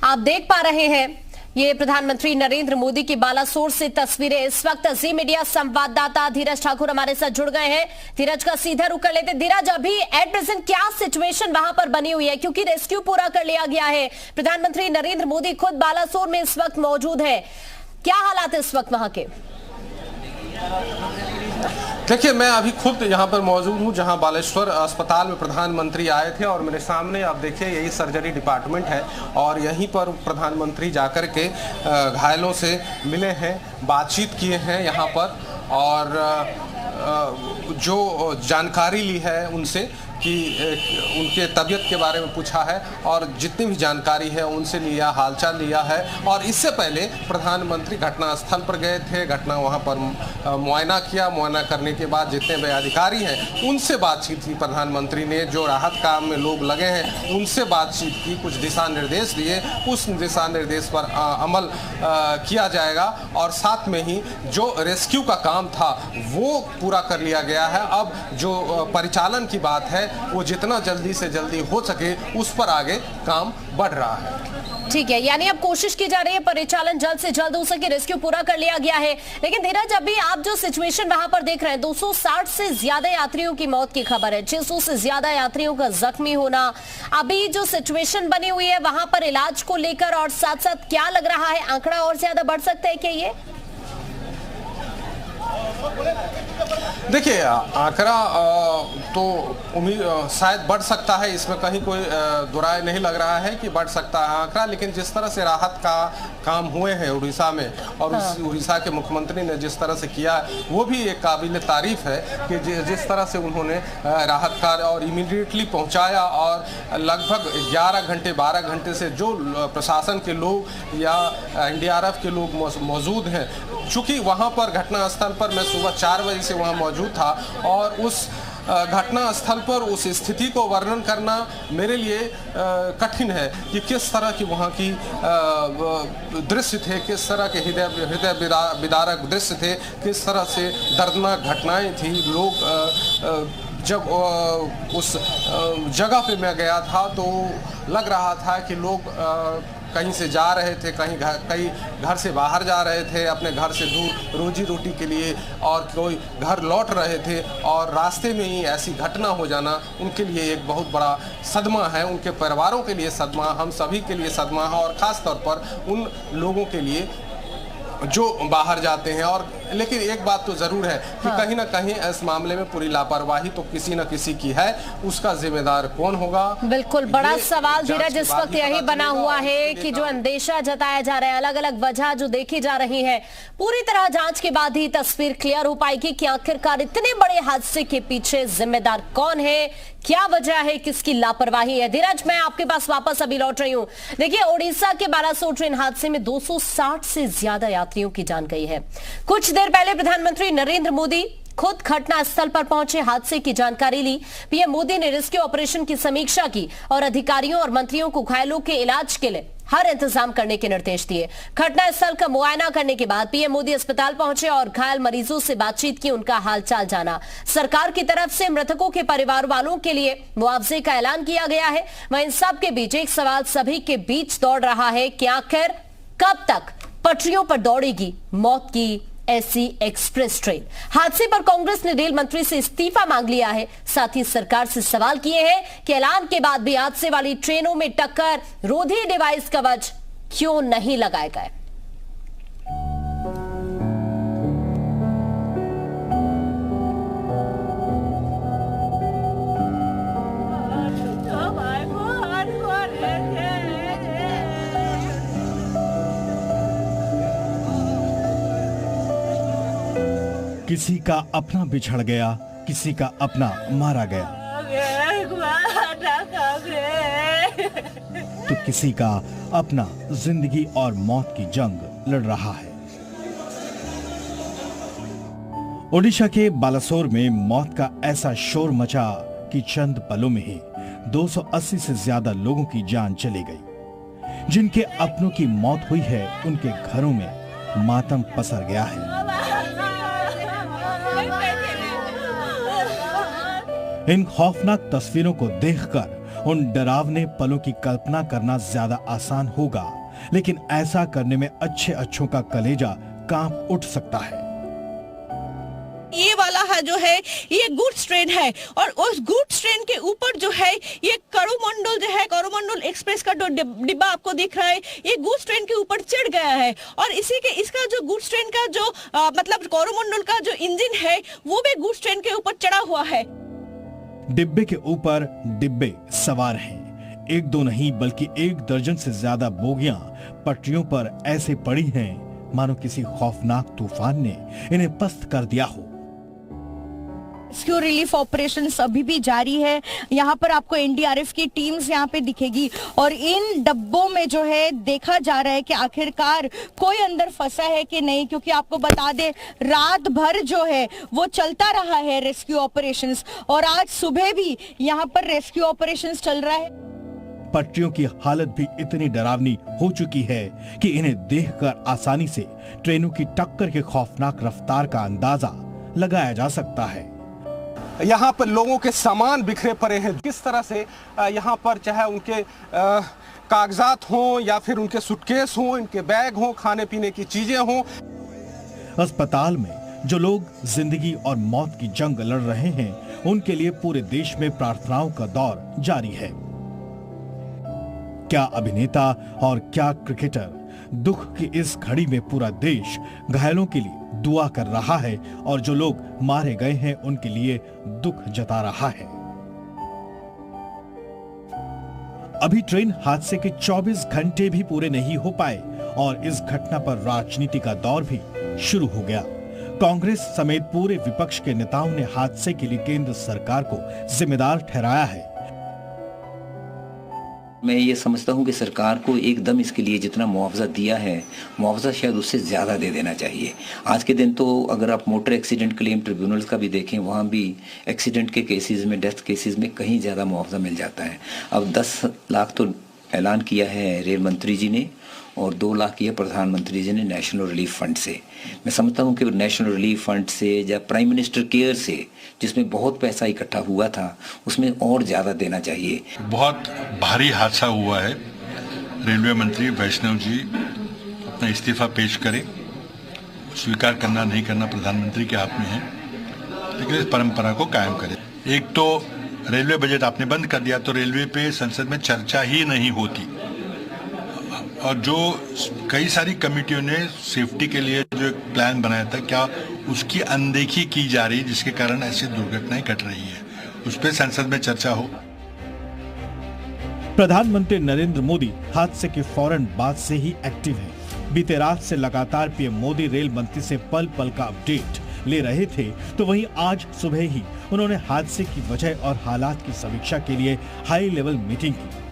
आप देख पा रहे हैं ये प्रधानमंत्री नरेंद्र मोदी की बालासोर से तस्वीरें। इस वक्त जी मीडिया संवाददाता धीरज ठाकुर हमारे साथ जुड़ गए हैं। धीरज का सीधा रुख कर लेते। धीरज, अभी एट प्रेजेंट क्या सिचुएशन वहां पर बनी हुई है, क्योंकि रेस्क्यू पूरा कर लिया गया है। प्रधानमंत्री नरेंद्र मोदी खुद बालासोर में इस वक्त मौजूद है। क्या हालात है इस वक्त वहां के? देखिए, मैं अभी खुद यहाँ पर मौजूद हूँ जहाँ बालेश्वर अस्पताल में प्रधानमंत्री आए थे और मेरे सामने आप देखिए यही सर्जरी डिपार्टमेंट है और यहीं पर प्रधानमंत्री जाकर के घायलों से मिले हैं, बातचीत किए हैं यहाँ पर और जो जानकारी ली है उनसे कि उनके तबीयत के बारे में पूछा है और जितनी भी जानकारी है उनसे लिया, हालचाल लिया है। और इससे पहले प्रधानमंत्री घटनास्थल पर गए थे, घटना वहां पर मुआयना किया। मुआयना करने के बाद जितने भी अधिकारी हैं उनसे बातचीत की प्रधानमंत्री ने। जो राहत काम में लोग लगे हैं उनसे बातचीत की, कुछ दिशा निर्देश दिए, उस दिशा निर्देश पर अमल किया जाएगा और साथ में ही जो रेस्क्यू का काम था वो पूरा कर लिया गया है। अब जो परिचालन की बात है वो जितना जल्दी से जल्दी हो सके उस पर आगे काम बढ़ रहा है। ठीक है, यानी अब कोशिश की जा रही है परिचालन जल्द से जल्द हो सके, रेस्क्यू पूरा कर लिया गया है। लेकिन धीरज, अभी आप जो सिचुएशन वहां पर देख रहे हैं, 260 से ज्यादा यात्रियों की मौत की खबर है, 600 से ज्यादा यात्रियों का जख्मी होना। अभी जो सिचुएशन बनी हुई है वहां पर इलाज को लेकर और साथ साथ क्या लग रहा है, आंकड़ा और ज्यादा बढ़ सकता है क्या ये? देखिए, आंकड़ा तो उम्मीद शायद बढ़ सकता है, इसमें कहीं कोई दुराय नहीं लग रहा है कि बढ़ सकता है आंकड़ा। लेकिन जिस तरह से राहत का काम हुए हैं उड़ीसा में और उड़ीसा के मुख्यमंत्री ने जिस तरह से किया वो भी एक काबिल तारीफ है कि जिस तरह से उन्होंने राहत कार्य और इमीडिएटली पहुंचाया और लगभग 11 घंटे 12 घंटे से जो प्रशासन के लोग या NDRF के लोग मौजूद हैं। चूँकि वहाँ पर घटनास्थल पर मैं सुबह 4 बजे से वहाँ मौजूद था और उस घटना स्थल पर उस स्थिति को वर्णन करना मेरे लिए कठिन है कि किस तरह की वहाँ की दृश्य थे, किस तरह के हृदय विदारक दृश्य थे, किस तरह से दर्दनाक घटनाएं थी। लोग जब उस जगह पे मैं गया था तो लग रहा था कि लोग कहीं से जा रहे थे, कई घर से बाहर जा रहे थे अपने घर से दूर रोजी रोटी के लिए और कोई घर लौट रहे थे और रास्ते में ही ऐसी घटना हो जाना उनके लिए एक बहुत बड़ा सदमा है, उनके परिवारों के लिए सदमा, हम सभी के लिए सदमा है और ख़ास तौर पर उन लोगों के लिए जो बाहर जाते हैं। और लेकिन एक बात तो जरूर है कि कहीं ना कहीं इस मामले में पूरी लापरवाही तो किसी न किसी की है, उसका जिम्मेदार कौन होगा? बिल्कुल बड़ा सवाल धीरज इस वक्त यही बना हुआ है कि जो अंदेशा जताया जा रहा है, अलग अलग वजह जो देखी जा रही है, पूरी तरह जांच के बाद ही तस्वीर क्लियर हो पाएगी कि आखिरकार इतने बड़े हादसे के पीछे जिम्मेदार कौन है, क्या वजह है, किसकी लापरवाही है। धीरज, मैं आपके पास वापस अभी लौट रही हूं। देखिए, ओडिशा के बालासोर ट्रेन हादसे में 260 से ज्यादा यात्रियों की जान गई है। कुछ देर पहले प्रधानमंत्री नरेंद्र मोदी खुद घटना स्थल पर पहुंचे, हादसे की जानकारी ली। पीएम मोदी ने रेस्क्यू ऑपरेशन की समीक्षा की और अधिकारियों और मंत्रियों को घायलों के इलाज के लिए हर इंतजाम करने के निर्देश दिए। घटना स्थल का मुआयना करने के बाद पीएम मोदी अस्पताल पहुंचे और घायल मरीजों से बातचीत की, उनका हालचाल जाना। सरकार की तरफ से मृतकों के परिवार वालों के लिए मुआवजे का ऐलान किया गया है। वहीं इन सब के बीच एक सवाल सभी के बीच दौड़ रहा है कि आखिर कब तक पटरियों पर दौड़ेगी मौत की ऐसी एक्सप्रेस ट्रेन। हादसे पर कांग्रेस ने रेल मंत्री से इस्तीफा मांग लिया है। साथ ही सरकार से सवाल किए हैं कि ऐलान के बाद भी हादसे वाली ट्रेनों में टक्कर रोधी डिवाइस कवच क्यों नहीं लगाए गए। किसी का अपना बिछड़ गया, किसी का अपना मारा गया, तो किसी का अपना जिंदगी और मौत की जंग लड़ रहा है। ओडिशा के बालासोर में मौत का ऐसा शोर मचा कि चंद पलों में ही 280 से ज्यादा लोगों की जान चली गई। जिनके अपनों की मौत हुई है उनके घरों में मातम पसर गया है। इन खौफनाक तस्वीरों को देखकर उन डरावने पलों की कल्पना करना ज्यादा आसान होगा, लेकिन ऐसा करने में अच्छों का कलेजा कांप उठ सकता है। ये वाला है जो है ये गुड्स ट्रेन है और उस गुड्स ट्रेन के ऊपर जो है ये कोरोमंडल जो है, कोरोमंडल एक्सप्रेस का जो डिब्बा आपको दिख रहा है, ये गुड्स ट्रेन के ऊपर चढ़ गया है और इसका जो गुड्स ट्रेन का जो मतलब कोरोमंडल का जो इंजन है वो भी गुड्स ट्रेन के ऊपर चढ़ा हुआ है। डिब्बे के ऊपर डिब्बे सवार हैं। एक दो नहीं बल्कि 1 दर्जन से ज्यादा बोगियां पटरियों पर ऐसे पड़ी हैं मानो किसी खौफनाक तूफान ने इन्हें पस्त कर दिया हो। रेस्क्यू रिलीफ ऑपरेशंस अभी भी जारी है। यहाँ पर आपको एनडीआरएफ की टीम्स यहाँ पे दिखेगी और इन डब्बों में जो है देखा जा रहा है कि आखिरकार कोई अंदर फंसा है कि नहीं, क्योंकि आपको बता दें रात भर जो है वो चलता रहा है रेस्क्यू ऑपरेशंस और आज सुबह भी यहाँ पर रेस्क्यू ऑपरेशंस चल रहा है। पटरियों की हालत भी इतनी डरावनी हो चुकी है कि इन्हें देखकर आसानी से ट्रेनों की टक्कर के खौफनाक रफ्तार का अंदाजा लगाया जा सकता है। यहाँ पर लोगों के सामान बिखरे पड़े हैं। किस तरह से यहाँ पर चाहे उनके कागजात हों या फिर उनके सूटकेस हों, इनके बैग हों, खाने पीने की चीजें हों। अस्पताल में जो लोग जिंदगी और मौत की जंग लड़ रहे हैं उनके लिए पूरे देश में प्रार्थनाओं का दौर जारी है। क्या अभिनेता और क्या क्रिकेटर, दुख की इस घड़ी में पूरा देश घायलों के लिए दुआ कर रहा है और जो लोग मारे गए हैं उनके लिए दुख जता रहा है। अभी ट्रेन हादसे के 24 घंटे भी पूरे नहीं हो पाए और इस घटना पर राजनीति का दौर भी शुरू हो गया। कांग्रेस समेत पूरे विपक्ष के नेताओं ने हादसे के लिए केंद्र सरकार को जिम्मेदार ठहराया है। मैं ये समझता हूँ कि सरकार को एकदम इसके लिए जितना मुआवजा दिया है, मुआवजा शायद उससे ज़्यादा दे देना चाहिए। आज के दिन तो अगर आप मोटर एक्सीडेंट क्लेम ट्रिब्यूनल्स का भी देखें, वहाँ भी एक्सीडेंट के केसेस में, डेथ केसेस में कहीं ज़्यादा मुआवजा मिल जाता है। अब 10 लाख तो ऐलान किया है रेल मंत्री जी ने और 2 लाख किया प्रधानमंत्री जी ने नेशनल रिलीफ फंड से। मैं समझता हूँ कि नेशनल रिलीफ फंड से या प्राइम मिनिस्टर केयर से, जिसमें बहुत पैसा इकट्ठा हुआ था, उसमें और ज़्यादा देना चाहिए। बहुत भारी हादसा हुआ है। रेलवे मंत्री वैष्णव जी अपना इस्तीफा पेश करें, स्वीकार करना नहीं करना प्रधानमंत्री के हाथ में है, लेकिन इस परंपरा को कायम करें। एक तो रेलवे बजट आपने बंद कर दिया तो रेलवे पे संसद में चर्चा ही नहीं होती और जो कई सारी कमेटियों ने सेफ्टी के लिए जो एक प्लान बनाया था, क्या उसकी अनदेखी की जा रही है, जिसके कारण ऐसी दुर्घटनाएं घट रही है, उस पर संसद में चर्चा हो। प्रधानमंत्री नरेंद्र मोदी हादसे के फौरन बाद से ही एक्टिव हैं। बीते रात से लगातार पीएम मोदी रेल मंत्री से पल पल का अपडेट ले रहे थे, तो वहीं आज सुबह ही उन्होंने हादसे की वजह और हालात की समीक्षा के लिए हाई लेवल मीटिंग की।